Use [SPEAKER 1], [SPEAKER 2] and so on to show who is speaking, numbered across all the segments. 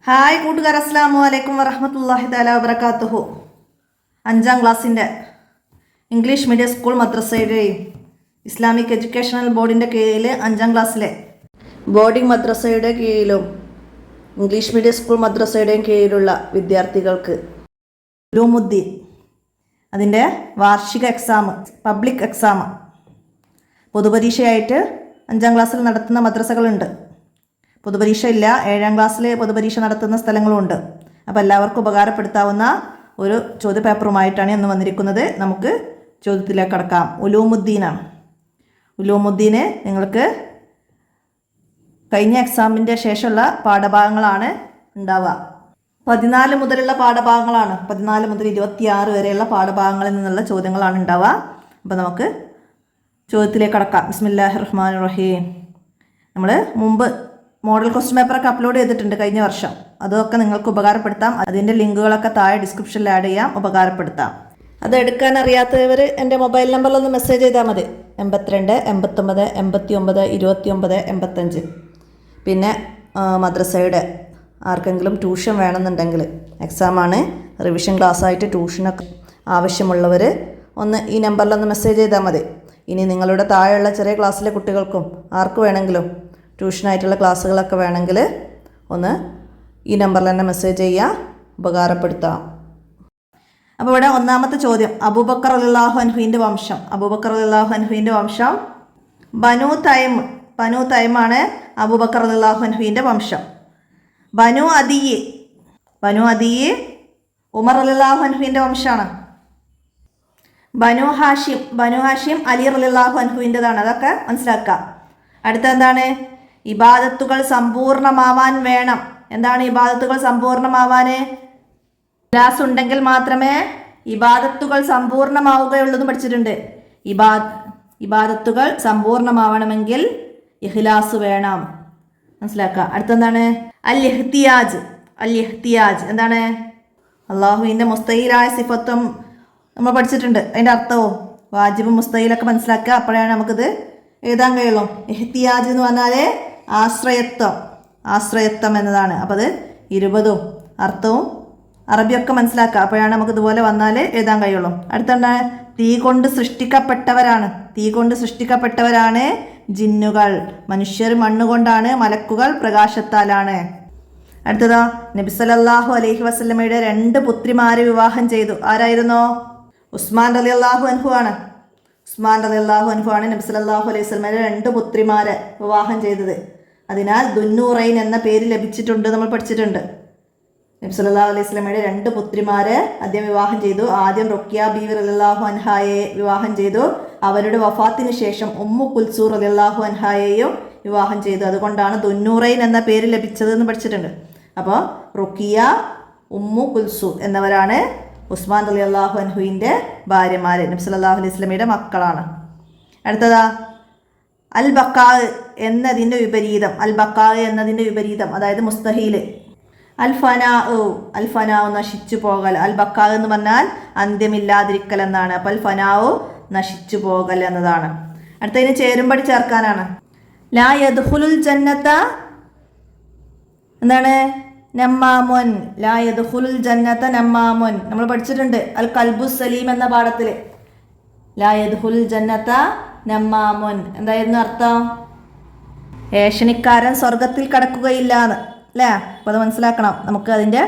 [SPEAKER 1] Hi കൂട്ടുകാർ, അസ്സലാമു അലൈക്കും വറഹ്മത്തുള്ളാഹി തആല വബറകാതുഹു. 5ാം ക്ലാസ്സിൻ്റെ ഇംഗ്ലീഷ് മീഡിയം സ്കൂൾ മദ്രസയുടെയും ഇസ്ലാമിക് എഡ്യൂക്കേഷണൽ ബോർഡിൻ്റെ കീഴിൽ 5ാം ക്ലാസ്സിലെ ബോർഡിംഗ് മദ്രസയുടെ കീഴിലും ഇംഗ്ലീഷ് മീഡിയം സ്കൂൾ മദ്രസയുടെയും കീഴിലുള്ള വിദ്യാർത്ഥികൾക്ക് ഉലൂമുദ്ദീൻ അതിൻ്റെ വാർഷിക എക്സാം, പബ്ലിക് എക്സാം പൊതുപരീക്ഷയായിട്ട് 5ാം ക്ലാസ്സിൽ നടത്തുന്ന മദ്രസകളുണ്ട്. പൊതുപരീക്ഷ ഇല്ല, 7ാം ക്ലാസ്സിൽ പൊതുപരീക്ഷ നടത്തുന്ന സ്ഥലങ്ങളുമുണ്ട്. അപ്പോൾ എല്ലാവർക്കും ഉപകാരപ്പെടുത്താവുന്ന ഒരു ചോദ്യപേപ്പറുമായിട്ടാണ് ഇന്ന് വന്നിരിക്കുന്നത്. നമുക്ക് ചോദ്യത്തിലേക്ക് കടക്കാം. ഉലൂമുദ്ദീനാണ്. ഉലൂമുദ്ദീന് നിങ്ങൾക്ക് കഴിഞ്ഞ എക്സാമിൻ്റെ ശേഷമുള്ള പാഠഭാഗങ്ങളാണ് ഉണ്ടാവുക. 14 മുതലുള്ള പാഠഭാഗങ്ങളാണ്, 14 മുതൽ 26 വരെയുള്ള പാഠഭാഗങ്ങളിൽ നിന്നുള്ള ചോദ്യങ്ങളാണ് ഉണ്ടാവുക. അപ്പോൾ നമുക്ക് ചോദ്യത്തിലേക്ക് കടക്കാം. ബിസ്മില്ലാഹിർ റഹ്മാനിർ റഹീം. നമ്മൾ മുമ്പ് മോഡൽ ക്വസ്റ്റ്യൻ പേപ്പറൊക്കെ അപ്ലോഡ് ചെയ്തിട്ടുണ്ട് കഴിഞ്ഞ വർഷം. അതൊക്കെ നിങ്ങൾക്ക് ഉപകാരപ്പെടുത്താം. അതിൻ്റെ ലിങ്കുകളൊക്കെ താഴെ ഡിസ്ക്രിപ്ഷനിൽ ആഡ് ചെയ്യാം, ഉപകാരപ്പെടുത്താം. അത് എടുക്കാൻ അറിയാത്തവർ എൻ്റെ മൊബൈൽ നമ്പറിലൊന്ന് മെസ്സേജ് ചെയ്താൽ മതി. 82 89 89 29 85. പിന്നെ മദ്രസയുടെ ആർക്കെങ്കിലും ട്യൂഷൻ വേണമെന്നുണ്ടെങ്കിൽ, എക്സാമാണ്, റിവിഷൻ ക്ലാസ്സായിട്ട് ട്യൂഷനൊക്കെ ആവശ്യമുള്ളവർ ഒന്ന് ഈ നമ്പറിലൊന്ന് മെസ്സേജ് ചെയ്താൽ മതി. ഇനി നിങ്ങളുടെ താഴെയുള്ള ചെറിയ ക്ലാസ്സിലെ കുട്ടികൾക്കും ആർക്ക് വേണമെങ്കിലും ട്യൂഷനായിട്ടുള്ള ക്ലാസ്സുകളൊക്കെ വേണമെങ്കിൽ ഒന്ന് ഈ നമ്പറിൽ തന്നെ മെസ്സേജ് ചെയ്യുക, ഉപകാരപ്പെടുത്താം. അപ്പോൾ ഇവിടെ ഒന്നാമത്തെ ചോദ്യം, അബൂബക്കർ റളിയല്ലാഹു അൻഹുവിൻ്റെ വംശം. അബൂബക്കർ റളിയല്ലാഹു അൻഹുവിൻ്റെ വംശം ബനു തൈം. ബനു തൈമാണ് അബൂബക്കർ റളിയല്ലാഹു അൻഹുവിൻ്റെ വംശം. ബനു അദിയ്. ബനു അദിയ് ഉമർ റളിയല്ലാഹു അൻഹുവിൻ്റെ വംശമാണ്. ബനു ഹാഷിം. ബനു ഹാഷിം അലി റളിയല്ലാഹു അൻഹുവിൻ്റെതാണ്. അതൊക്കെ മനസ്സിലാക്കുക. അടുത്ത എന്താണ്? ഇബാദത്തുകൾ സമ്പൂർണ്ണമാവാൻ വേണം. എന്താണ് ഇബാദത്തുകൾ സമ്പൂർണ്ണമാവാൻ? ഇഖ്ലാസ് ഉണ്ടെങ്കിൽ മാത്രമേ ഇബാദത്തുകൾ സമ്പൂർണ്ണമാവുകയുള്ളൂ എന്ന് പഠിച്ചിട്ടുണ്ട്. ഇബാദത്തുകൾ സമ്പൂർണ്ണമാവണമെങ്കിൽ ഇഖ്ലാസ് വേണം, മനസ്സിലാക്കുക. അടുത്തെന്താണ്? അൽ ഇഹ്തിയാജ്. അൽ ഇഹ്തിയാജ് എന്താണ്? അള്ളാഹുവിൻ്റെ മുസ്തഹീലായ സിഫത്തും നമ്മൾ പഠിച്ചിട്ടുണ്ട്. അതിൻ്റെ അർത്ഥവും വാജിബും മുസ്തഹീലൊക്കെ മനസ്സിലാക്കുക. അപ്പോഴാണ് നമുക്കിത് എഴുതാൻ കഴിയുള്ളൂ. ഇഹ്തിയാജ് എന്ന് പറഞ്ഞാൽ ആശ്രയത്വം. ആശ്രയത്വം എന്നതാണ്. അപ്പോൾ അത് 20ഉം അർത്ഥവും അറബിയൊക്കെ മനസ്സിലാക്കുക. അപ്പോഴാണ് നമുക്ക് ഇതുപോലെ വന്നാൽ എഴുതാൻ കഴിയുള്ളൂ. അടുത്തെന്താണ്? തീ കൊണ്ട് സൃഷ്ടിക്കപ്പെട്ടവരാണ്. തീ കൊണ്ട് സൃഷ്ടിക്കപ്പെട്ടവരാണ് ജിന്നുകൾ. മനുഷ്യർ മണ്ണുകൊണ്ടാണ്, മലക്കുകൾ പ്രകാശത്താലാണ്. അടുത്തതാ, നബി സല്ലല്ലാഹു അലൈഹി വസല്ലമയുടെ 2 പുത്രിമാരെ വിവാഹം ചെയ്തു. ആരായിരുന്നു? ഉസ്മാൻ റളിയല്ലാഹു അൻഹു ആണ്. ഉസ്മാൻ റളിയല്ലാഹു അൻഹു ആണ് നബി സല്ലല്ലാഹു അലൈഹി വസല്ലമയുടെ 2 പുത്രിമാരെ വിവാഹം ചെയ്തത്. അതിനാൽ ദുന്നൂറൈൻ എന്ന പേര് ലഭിച്ചിട്ടുണ്ട്, നമ്മൾ പഠിച്ചിട്ടുണ്ട്. നബി സല്ലല്ലാഹു അലൈഹി വസല്ലമയുടെ 2 പുത്രിമാരെ ആദ്യം വിവാഹം ചെയ്തു. ആദ്യം റുഖ്യ ബീവി റളിയല്ലാഹു അൻഹായെ വിവാഹം ചെയ്തു. അവരുടെ വഫാത്തിന് ശേഷം ഉമ്മു കുൽസൂർ റളിയല്ലാഹു അൻഹായെയും വിവാഹം ചെയ്തു. അതുകൊണ്ടാണ് ദുന്നൂറൈൻ എന്ന പേര് ലഭിച്ചതെന്ന് പഠിച്ചിട്ടുണ്ട്. അപ്പോൾ റുഖിയ, ഉമ്മു കുൽസൂർ എന്നിവരാണ് ഉസ്മാൻ റളിയല്ലാഹു അൻഹുവിൻ്റെ ഭാര്യമാർ. നബി സല്ലല്ലാഹു അലൈഹി വസല്ലമയുടെ മക്കളാണ്. അടുത്തതാ, അൽ ബക്കാ എന്നതിൻ്റെ വിപരീതം. അൽ ബക്കാ എന്നതിൻ്റെ വിപരീതം, അതായത് മുസ്തഹീൽ. അൽ ഫനാ. അൽ ഫനാ നശിച്ചു പോകൽ. അൽ ബക്കാ എന്ന് പറഞ്ഞാൽ അന്ത്യമില്ലാതിരിക്കൽ എന്നാണ്. അപ്പോൾ അൽ ഫനാവ് നശിച്ചു പോകൽ എന്നതാണ്. അടുത്തതിന് ചേരുംപടി ചേർക്കാനാണ്. ലാ യദ്ഖുലുൽ ജന്നത എന്താണ്? നമ്മാമുൻ. ലാ യദ്ഖുലുൽ ജന്നത നമ്മാമുൻ നമ്മൾ പഠിച്ചിട്ടുണ്ട് അൽ ഖൽബു സലീം എന്ന പാഠത്തിൽ. ലാ യദ്ഖുലുൽ ജന്നത നമ്മാമുൻ എന്തായിരുന്നു അർത്ഥം? ഏഷണിക്കാരൻ സ്വർഗത്തിൽ കടക്കുകയില്ല എന്ന്, അല്ലേ? അപ്പോൾ അത് മനസ്സിലാക്കണം. നമുക്ക് അതിൻ്റെ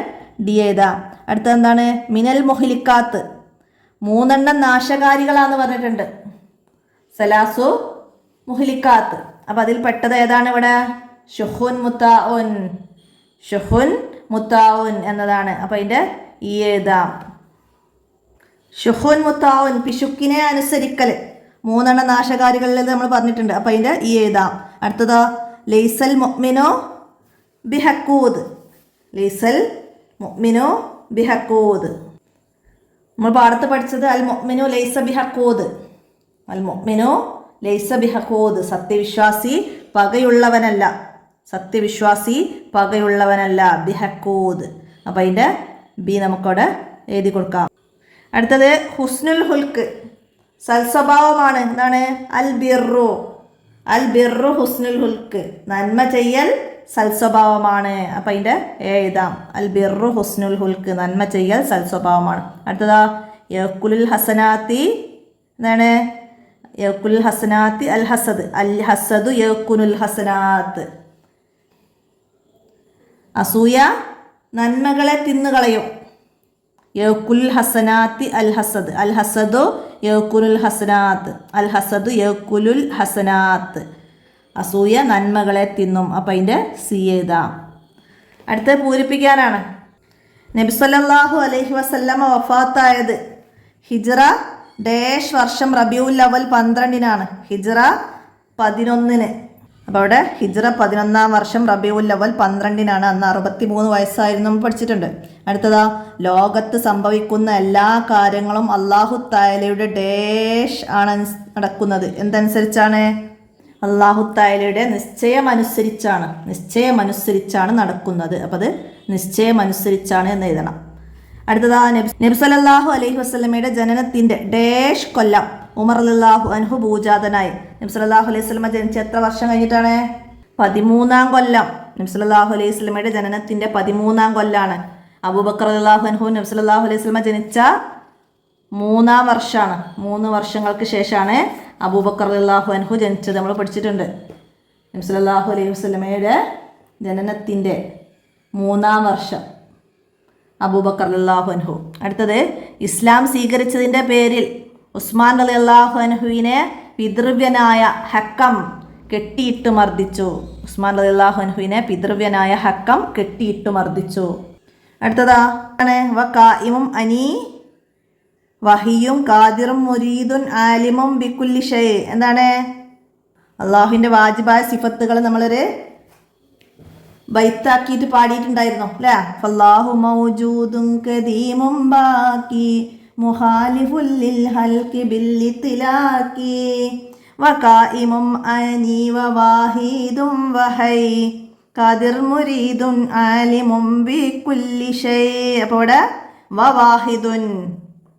[SPEAKER 1] ഡി എഴുതാം. അടുത്തത് എന്താണ്? മിനൽ മുഹ്ലിക്കാത്ത്. 3 നാശകാരികളാന്ന് പറഞ്ഞിട്ടുണ്ട്. സലാസു മുഹ്ലിക്കാത്ത്. അപ്പോൾ അതിൽ പെട്ടത് ഏതാണ് ഇവിടെ? ഷുഹുൻ മുത്താഉൻ. ഷുഹുൻ മുത്താഉൻ എന്നതാണ്. അപ്പോൾ അതിൻ്റെ ഈ എഴുതാം. ഷുഹുൻ മുത്താഉൻ പിശുക്കിനെ അനുസരിക്കൽ. 3 നാശകാരികളിൽ നമ്മൾ പറഞ്ഞിട്ടുണ്ട്. അപ്പോൾ അതിൻ്റെ ഈ എഴുതാം. അടുത്തതോ, ലൈസൽ മുഅ്മിനു ബിഹക്കൂദ്. ലൈസൽ മുഅ്മിനു ബിഹക്കൂദ്. നമ്മൾ പാഠത്ത് പഠിച്ചത് അൽ മുഅ്മിനു ലൈസ ബിഹക്കൂദ്. അൽ മുഅ്മിനു ലൈസ ബിഹക്കൂദ്. സത്യവിശ്വാസി പകയുള്ളവനല്ല. സത്യവിശ്വാസി പകയുള്ളവനല്ല. ബിഹക്കൂദ്. അപ്പോൾ അതിൻ്റെ ബി നമുക്കവിടെ എഴുതി കൊടുക്കാം. അടുത്തത് ഹുസ്നുൽ ഹുൽക്ക്. സൽസ്വഭാവമാണ്. എന്താണ്? അൽ ബിർറു. അൽ ബിർറു ഹുസ്നുൽ ഹുൽക്ക്. നന്മ ചെയ്യൽ സൽസ്വഭാവമാണ്. അപ്പം അതിൻ്റെ എഴുതാം. അൽ ബിർറു ഹുസ്നുൽ ഹുൽക്ക്, നന്മ ചെയ്യൽ സൽസ്വഭാവമാണ്. അടുത്തതാ യഅ്കുലുൽ ഹസനാത്തി, എന്താണ് യഅ്കുലുൽ ഹസനാത്തി അൽ ഹസദ്, അൽ ഹസദു യഅ്കുലുൽ ഹസനാത്ത്. അസൂയ നന്മകളെ തിന്നുകളയും. യഅ്കുലുൽ ഹസനാത്തി അൽ ഹസദ്, അൽ ഹസദു യഅ്കുലുൽ ഹസനാത്ത്, അൽ ഹസദു യഅ്കുലുൽ ഹസനാത്ത്. അസൂയ നന്മകളെ തിന്നും. അപ്പം അതിൻ്റെ സി എഴുതാം. അടുത്ത പൂരിപ്പിക്കാനാണ്. നബി സല്ലല്ലാഹു അലൈഹി വസല്ലമ വഫാത്തായത് ഹിജ്റ ഡേഷ് വർഷം റബിയുൽ അവൽ 12-നാണ്. ഹിജ്റ 11-ന്. അപ്പോൾ അവിടെ ഹിജ്റ 11-ാം വർഷം റബിയുൽ അവൽ 12-നാണ്. അന്ന് 63 വയസ്സായിരുന്നു നമ്മൾ പഠിച്ചിട്ടുണ്ട്. അടുത്തതാ ലോകത്ത് സംഭവിക്കുന്ന എല്ലാ കാര്യങ്ങളും അല്ലാഹു തആലയുടെ ഡേഷ് ആണ് നടക്കുന്നത്. എന്തനുസരിച്ചാണ്? അല്ലാഹു തആലയുടെ നിശ്ചയമനുസരിച്ചാണ് നടക്കുന്നത്. അപ്പം അത് നിശ്ചയമനുസരിച്ചാണ് എന്ന് എഴുതണം. അടുത്തതാ നബി സല്ലല്ലാഹു അലൈഹി വസല്ലമയുടെ ജനനത്തിൻ്റെ ഡേഷ് കൊല്ലം ഉമർ റളിയല്ലാഹു അൻഹു ഭൂജാതനായി. നബി സല്ലല്ലാഹു അലൈഹി വസല്ലമ ജനിച്ച എത്ര വർഷം കഴിഞ്ഞിട്ടാണ്? 13-ാം കൊല്ലം. നബി സല്ലല്ലാഹു അലൈഹി വസല്ലമയുടെ ജനനത്തിൻ്റെ 13-ാം കൊല്ലാണ്. അബൂബക്കർ റളിയല്ലാഹു അൻഹു നബി സല്ലല്ലാഹു അലൈഹി വസല്ലമ ജനിച്ച 3-ാം വർഷമാണ്. 3 വർഷങ്ങൾക്ക് ശേഷമാണ് അബൂബക്കർ റളിയല്ലാഹു അൻഹു ജനിച്ചത്. നമ്മൾ പഠിച്ചിട്ടുണ്ട്. നബി സല്ലല്ലാഹു അലൈഹി വസല്ലമയുടെ ജനനത്തിൻ്റെ 3-ാം വർഷം അബൂബക്കർ റളിയല്ലാഹു അൻഹു. അടുത്തത് ഇസ്ലാം സ്വീകരിച്ചതിൻ്റെ പേരിൽ ഉസ്മാൻ റളിയല്ലാഹു അൻഹുവിനെ പിതൃവ്യനായ ഹക്കം കെട്ടിയിട്ട് മർദ്ദിച്ചു. ഉസ്മാൻ റളിയല്ലാഹു അൻഹുവിനെ പിതൃവ്യനായ ഹക്കം കെട്ടിയിട്ട് മർദ്ദിച്ചു. അടുത്തതാ ആണ് വഖായിമും അനി വഹിയും ഖാദിറും മുരീദുൻ ആലിമും ബിക്കുല്ലി ഷൈ. എന്താണ്? അള്ളാഹുവിൻ്റെ വാജിബായ സിഫത്തുകൾ നമ്മളൊരു ബൈത്താക്കിയിട്ട് പാടിയിട്ടുണ്ടായിരുന്നു അല്ലേ? ഫല്ലാഹു മൗജൂദുൻ ഖദീമും ബാക്കി മുഖാലിഫുൽ ലിൽ ഹൽഖി ബില്ലിത്ലാഖി വഖായിമും അനി വവാഹിദും വഹൈ ഖാദിർ മുരീദുൻ ആലിമും ബിക്കുല്ലി ഷൈ. അപ്പോൾ ഇവിടെ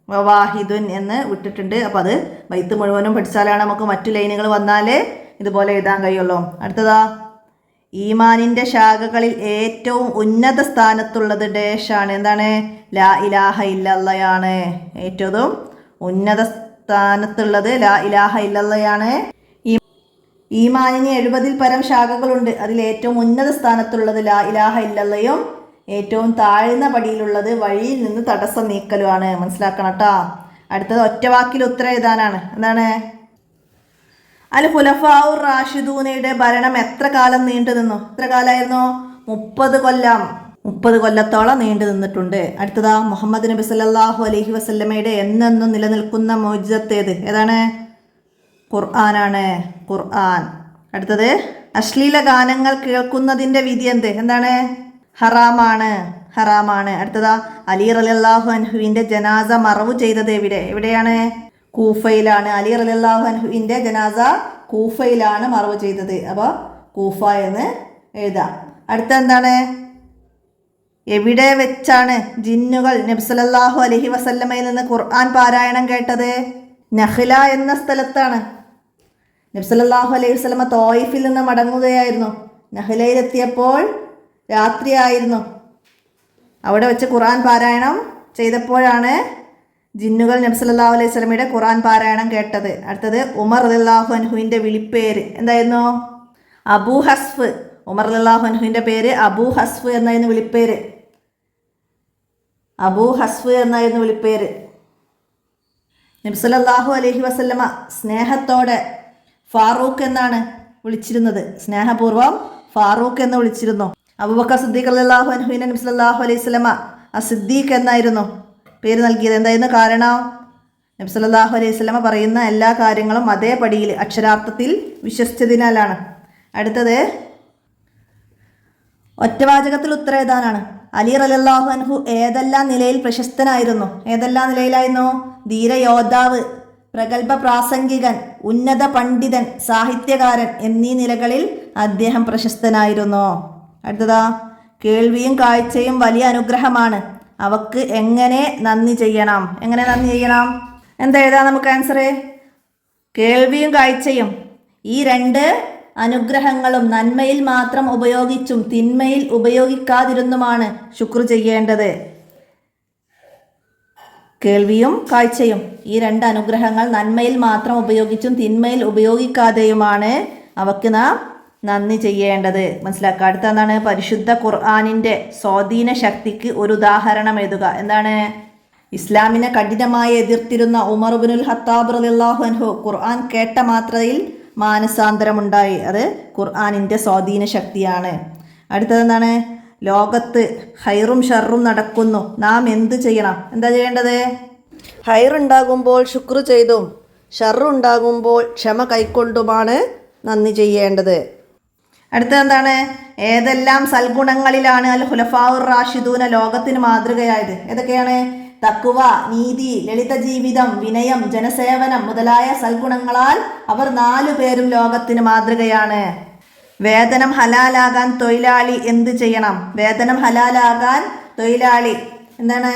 [SPEAKER 1] വവാഹിദുൻ എന്ന് വിട്ടിട്ടുണ്ട്. അപ്പോൾ അത് ബൈത്ത് മുഴുവനും പഠിച്ചാലാണ് നമുക്ക് മറ്റു ലൈനുകൾ വന്നാൽ ഇതുപോലെ എഴുതാൻ കഴിയുള്ളൂ. അടുത്തതാ ഈമാനിൻ്റെ ശാഖകളിൽ ഏറ്റവും ഉന്നത സ്ഥാനത്തുള്ളത് ഡേഷാണ്. എന്താണ്? ലാ ഇലാഹ ഇല്ലല്ലയാണ്. ഏറ്റവും ഉന്നത സ്ഥാനത്തുള്ളത് ലാ ഇലാഹ ഇല്ലല്ലയാണ്. ഈമാനിന് 70-ൽ പരം ശാഖകളുണ്ട്. അതിൽ ഏറ്റവും ഉന്നത സ്ഥാനത്തുള്ളത് ലാ ഇലാഹ ഇല്ലല്ലയും ഏറ്റവും താഴ്ന്ന പടിയിലുള്ളത് വഴിയിൽ നിന്ന് തടസ്സം നീക്കലുമാണ്. മനസ്സിലാക്കണം കേട്ടോ. അടുത്തത് ഒറ്റവാക്കിൽ ഉത്തരം എഴുതാനാണ്. എന്താണ്? അൽ ഖുലഫാഉർ റാഷിദൂനയുടെ ഭരണം എത്ര കാലം നീണ്ടു നിന്നു? എത്ര കാലമായിരുന്നു? 30 കൊല്ലം. 30 കൊല്ലത്തോളം നീണ്ടു നിന്നിട്ടുണ്ട്. അടുത്തതാ മുഹമ്മദ് നബി സല്ലല്ലാഹു അലൈഹി വസല്ലമയുടെ എന്നെന്നും നിലനിൽക്കുന്ന മുഅ്ജിസത്ത് ഏതാണ്? ഖുർആനാണ്. ഖുർആൻ. അടുത്തത് അശ്ലീല ഗാനങ്ങൾ കേൾക്കുന്നതിൻ്റെ വിധി എന്താണ്? ഹറാമാണ്. അടുത്തതാ അലി റളിയല്ലാഹു അൻഹുവിൻ്റെ ജനാസ മറവ് ചെയ്തത് എവിടെയാണ്? കൂഫയിലാണ്. അലി റളിയല്ലാഹു അൻഹുവിൻ്റെ ജനാസ കൂഫയിലാണ് മറവ് ചെയ്തത്. അപ്പോൾ കൂഫ എന്ന് എഴുതാം. അടുത്ത എന്താണ്? എവിടെ വെച്ചാണ് ജിന്നുകൾ നബി സല്ലല്ലാഹു അലൈഹി വസല്ലമയിൽ നിന്ന് ഖുർആൻ പാരായണം കേട്ടത്? നഖ്ല എന്ന സ്ഥലത്താണ്. നബി സല്ലല്ലാഹു അലൈഹി വസല്ലമ തോയിഫിൽ നിന്ന് മടങ്ങുകയായിരുന്നു. നഖ്ലയിലെത്തിയപ്പോൾ രാത്രിയായിരുന്നു. അവിടെ വെച്ച് ഖുർആൻ പാരായണം ചെയ്തപ്പോഴാണ് ജിന്നുകൾ നബി സല്ലല്ലാഹു അലൈഹി വസല്ലമയുടെ ഖുർആൻ പാരായണം കേട്ടത്. അടുത്തത് ഉമർ റളിയല്ലാഹു അൻഹുവിൻ്റെ വിളിപ്പേര് എന്തായിരുന്നു? അബൂ ഹസ്ഫ്. ഉമർ റളിയല്ലാഹു അൻഹുവിൻ്റെ പേര് അബൂ ഹസ്ഫ് എന്നായിരുന്നു വിളിപ്പേര്. അബൂ ഹസ്ഫ് എന്നായിരുന്നു വിളിപ്പേര്. നബി സല്ലല്ലാഹു അലൈഹി വസല്ലമ സ്നേഹത്തോടെ ഫാറൂഖ് എന്നാണ് വിളിച്ചിരുന്നത്. സ്നേഹപൂർവ്വം ഫാറൂഖ് എന്ന് വിളിച്ചിരുന്നു. അബൂബക്കർ സിദ്ദീഖ് റളിയല്ലാഹു അൻഹുവിനെ നബി സല്ലല്ലാഹു അലൈഹി വസല്ലമ അസിദ്ദീഖ് എന്നായിരുന്നു പേര് നൽകിയത്. എന്തായിരുന്നു കാരണം? നബി സല്ലല്ലാഹു അലൈഹി വസല്ലമ പറയുന്ന എല്ലാ കാര്യങ്ങളും അതേപടിയിൽ അക്ഷരാർത്ഥത്തിൽ വിശ്വസിച്ചതിനാലാണ്. അടുത്തത് ഒറ്റവാചകത്തിൽ ഉത്തരം എഴുതാനാണ്. അലി റളിയല്ലാഹു അൻഹു ഏതെല്ലാം നിലയിൽ പ്രശസ്തനായിരുന്നു? ഏതെല്ലാം നിലയിലായിരുന്നു? ധീരയോദ്ധാവ്, പ്രഗത്ഭ പ്രാസംഗികൻ, ഉന്നത പണ്ഡിതൻ, സാഹിത്യകാരൻ എന്നീ നിലകളിൽ അദ്ദേഹം പ്രശസ്തനായിരുന്നു. അടുത്തതാ കേൾവിയും കാഴ്ചയും വലിയ അനുഗ്രഹമാണ്. അവക്ക് എങ്ങനെ നന്ദി ചെയ്യണം? എന്താ എഴുതാം നമുക്ക് ആൻസർ? കേൾവിയും കാഴ്ചയും ഈ രണ്ട് അനുഗ്രഹങ്ങളും നന്മയിൽ മാത്രം ഉപയോഗിച്ചും തിന്മയിൽ ഉപയോഗിക്കാതിരുന്നുമാണ് ശുക്ർ ചെയ്യേണ്ടത്. കേൾവിയും കാഴ്ചയും, ഈ രണ്ട് അനുഗ്രഹങ്ങൾ നന്മയിൽ മാത്രം ഉപയോഗിച്ചും തിന്മയിൽ ഉപയോഗിക്കാതെയുമാണ് അവക്ക് നാം നന്ദി ചെയ്യേണ്ടത്. മനസ്സിലാക്കുക. അടുത്ത എന്താണ്? പരിശുദ്ധ ഖുർആനിൻ്റെ സ്വാധീന ശക്തിക്ക് ഒരു ഉദാഹരണം എഴുതുക. എന്താണ്? ഇസ്ലാമിനെ കഠിനമായി എതിർത്തിരുന്ന ഉമർ ഇബ്നുൽ ഖത്താബ് റളിയല്ലാഹു അൻഹു ഖുർആൻ കേട്ട മാത്രയിൽ മാനസാന്തരമുണ്ടായി. അത് ഖുർആനിൻ്റെ സ്വാധീന ശക്തിയാണ്. അടുത്തതെന്താണ്? ലോകത്ത് ഹൈറും ഷർറും നടക്കുന്നു, നാം എന്ത് ചെയ്യണം? എന്താ ചെയ്യേണ്ടത്? ഹൈറുണ്ടാകുമ്പോൾ ശുക്ർ ചെയ്തും ഷർറുണ്ടാകുമ്പോൾ ക്ഷമ കൈക്കൊണ്ടുമാണ് നന്ദി ചെയ്യേണ്ടത്. അടുത്തതെന്താണ്? ഏതെല്ലാം സൽഗുണങ്ങളിലാണ് അൽ ഖുലഫാഉർ റാഷിദൂന ലോകത്തിന് മാതൃകയായത്? ഏതൊക്കെയാണ്? തഖ്വ, നീതി, ലളിത ജീവിതം, വിനയം, ജനസേവനം മുതലായ സൽഗുണങ്ങളാൽ അവർ 4 പേരും ലോകത്തിന് മാതൃകയാണ്. വേതനം ഹലാലാകാൻ തൊഴിലാളി എന്ത് ചെയ്യണം? വേതനം ഹലാലാകാൻ തൊഴിലാളി എന്താണ്?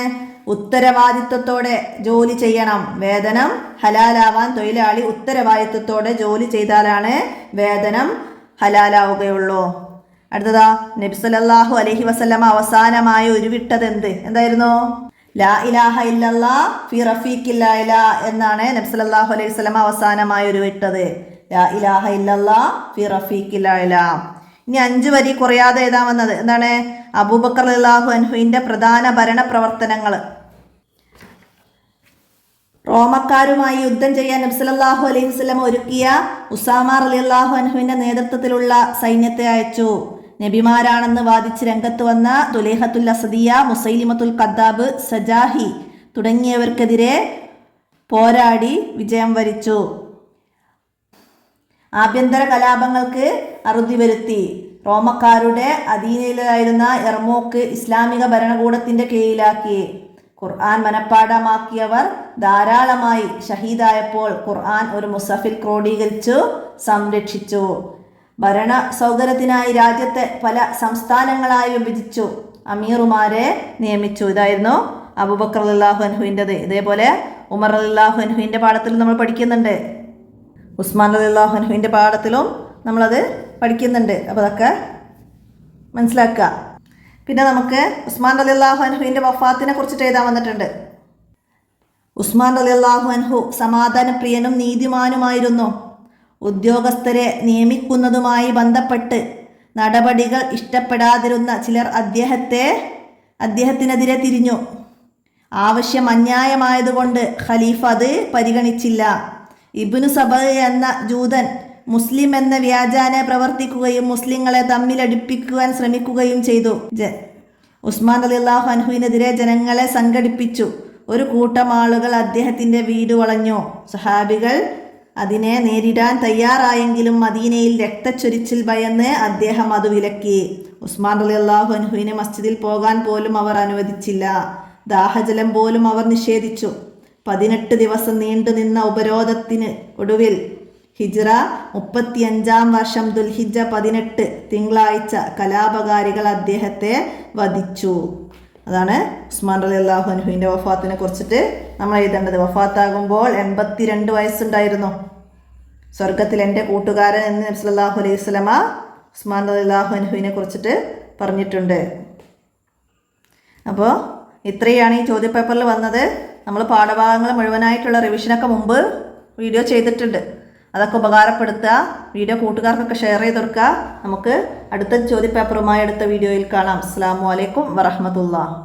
[SPEAKER 1] ഉത്തരവാദിത്വത്തോടെ ജോലി ചെയ്യണം. വേതനം ഹലാലാവാൻ തൊഴിലാളി ഉത്തരവാദിത്വത്തോടെ ജോലി ചെയ്താലാണ് വേതനം ഹലാലാവുകയുള്ളൂ. അടുത്തതാ, നബി സല്ലല്ലാഹു അലൈഹി വസല്ലമ അവസാനമായി ഉരുവിട്ടത് എന്ത്? എന്തായിരുന്നു? ലാ ഇലാഹ ഇല്ലല്ലാ ഫി റഫീഖിൽ അഅ്ലാ എന്നാണ് നബി സല്ലല്ലാഹു അലൈഹി വസല്ലമ അവസാനമായി ഉരുവിട്ടത്. ലാ ഇലാഹ ഇല്ലല്ലാ ഫി റഫീഖിൽ അഅ്ലാ. ഇനി 5 വരി കുറയാതെ എഴുതാമെന്നത് എന്താണ്? അബൂബക്കർ റളിയല്ലാഹു അൻഹുവിൻ്റെ പ്രധാന ഭരണ പ്രവർത്തനങ്ങൾ. റോമക്കാരുമായി യുദ്ധം ചെയ്യാൻ നബി സല്ലല്ലാഹു അലൈഹി വസല്ലം ഒരുക്കിയ ഉസാമ റളിയല്ലാഹു അൻഹുവിൻ്റെ നേതൃത്വത്തിലുള്ള സൈന്യത്തെ അയച്ചു. നബിമാരാണെന്ന് വാദിച്ച് രംഗത്ത് വന്ന ദുലൈഹത്തുൽ അസദിയ, മുസൈലിമത്തുൽ കദ്ദാബ്, സജാഹി തുടങ്ങിയവർക്കെതിരെ പോരാടി വിജയം വരിച്ചു. ആഭ്യന്തര കലാപങ്ങൾക്ക് അറുതി വരുത്തി. റോമക്കാരുടെ അധീനയിലായിരുന്ന യർമൂക്ക് ഇസ്ലാമിക ഭരണകൂടത്തിൻ്റെ കീഴിലാക്കി. ഖുർആൻ മനഃപ്പാഠമാക്കിയവർ ധാരാളമായി ഷഹീദായപ്പോൾ ഖുർആൻ ഒരു മുസഫിൽ ക്രോഡീകരിച്ചു സംരക്ഷിച്ചു. ഭരണ സൗകര്യത്തിനായി രാജ്യത്തെ പല സംസ്ഥാനങ്ങളായി വിഭജിച്ചു. അമീറുമാരെ നിയമിച്ചു. ഇതായിരുന്നു അബൂബക്കർ റളിയല്ലാഹു അൻഹുവിൻ്റെത്. ഇതേപോലെ ഉമർ റളിയല്ലാഹു അൻഹുവിൻ്റെ പാഠത്തിൽ നമ്മൾ പഠിക്കുന്നുണ്ട്. ഉസ്മാൻ റളിയല്ലാഹു അൻഹുവിൻ്റെ പാഠത്തിലും നമ്മളത് പഠിക്കുന്നുണ്ട്. അപ്പോൾ അതൊക്കെ മനസ്സിലാക്കുക. പിന്നെ നമുക്ക് ഉസ്മാൻ റളിയല്ലാഹു അൻഹുവിൻ്റെ വഫാത്തിനെ കുറിച്ചിട്ട് എഴുതാൻ വന്നിട്ടുണ്ട്. ഉസ്മാൻ റളിയല്ലാഹു അൻഹു സമാധാനപ്രിയനും നീതിമാനുമായിരുന്നു. ഉദ്യോഗസ്ഥരെ നിയമിക്കുന്നതുമായി ബന്ധപ്പെട്ട് നടപടികൾ ഇഷ്ടപ്പെടാതിരുന്ന ചിലർ അദ്ദേഹത്തിനെതിരെ തിരിഞ്ഞു. ആവശ്യം അന്യായമായതുകൊണ്ട് ഖലീഫ അത് പരിഗണിച്ചില്ല. ഇബ്നു സബഅ എന്ന ജൂതൻ മുസ്ലിം എന്ന വ്യാജാന പ്രവർത്തിക്കുകയും മുസ്ലിങ്ങളെ തമ്മിലടിപ്പിക്കുവാൻ ശ്രമിക്കുകയും ചെയ്തു. ഉസ്മാൻ റളിയല്ലാഹു അൻഹുവിനെതിരെ ജനങ്ങളെ സംഘടിപ്പിച്ചു. ഒരു കൂട്ടം ആളുകൾ അദ്ദേഹത്തിൻ്റെ വീട് വളഞ്ഞു. സഹാബികൾ അതിനെ നേരിടാൻ തയ്യാറായെങ്കിലും മദീനയിൽ രക്തച്ചൊരിച്ചിൽ ഭയന്ന് അദ്ദേഹം അത് വിലക്കി. ഉസ്മാൻ റളിയല്ലാഹു അൻഹുവിനെ മസ്ജിദിൽ പോകാൻ പോലും അവർ അനുവദിച്ചില്ല. ദാഹജലം പോലും അവർ നിഷേധിച്ചു. 18 ദിവസം നീണ്ടുനിന്ന ഉപരോധത്തിന് ഒടുവിൽ ഹിജ്റ 35-ാം വർഷം ദുൽഹിജ്ജ 18 തിങ്കളാഴ്ച കലാപകാരികൾ അദ്ദേഹത്തെ വധിച്ചു. അതാണ് ഉസ്മാൻ റളിയല്ലാഹു അൻഹുവിൻ്റെ വഫാത്തിനെ കുറിച്ചിട്ട് നമ്മൾ എഴുതേണ്ടത്. വഫാത്താകുമ്പോൾ 82 വയസ്സുണ്ടായിരുന്നു. സ്വർഗത്തിൽ എൻ്റെ കൂട്ടുകാരൻ എന്ന് നബി സല്ലല്ലാഹു അലൈഹി വസല്ലമ ഉസ്മാൻ റളിയല്ലാഹു അൻഹുവിനെ കുറിച്ചിട്ട് പറഞ്ഞിട്ടുണ്ട്. അപ്പോൾ ഇത്രയാണ് ഈ ചോദ്യപേപ്പറിൽ വന്നത്. നമ്മൾ പാഠഭാഗങ്ങൾ മുഴുവനായിട്ടുള്ള റിവിഷനൊക്കെ മുമ്പ് വീഡിയോ ചെയ്തിട്ടുണ്ട്. അതൊക്കെ ഉപകാരപ്പെടുത്തുക. വീഡിയോ കൂട്ടുകാർക്കൊക്കെ ഷെയർ ചെയ്ത് കൊടുക്കുക. നമുക്ക് അടുത്ത ചോദ്യപേപ്പറുമായി അടുത്ത വീഡിയോയിൽ കാണാം. അസ്സലാമു അലൈക്കും വറഹ്മത്തുള്ളാഹി.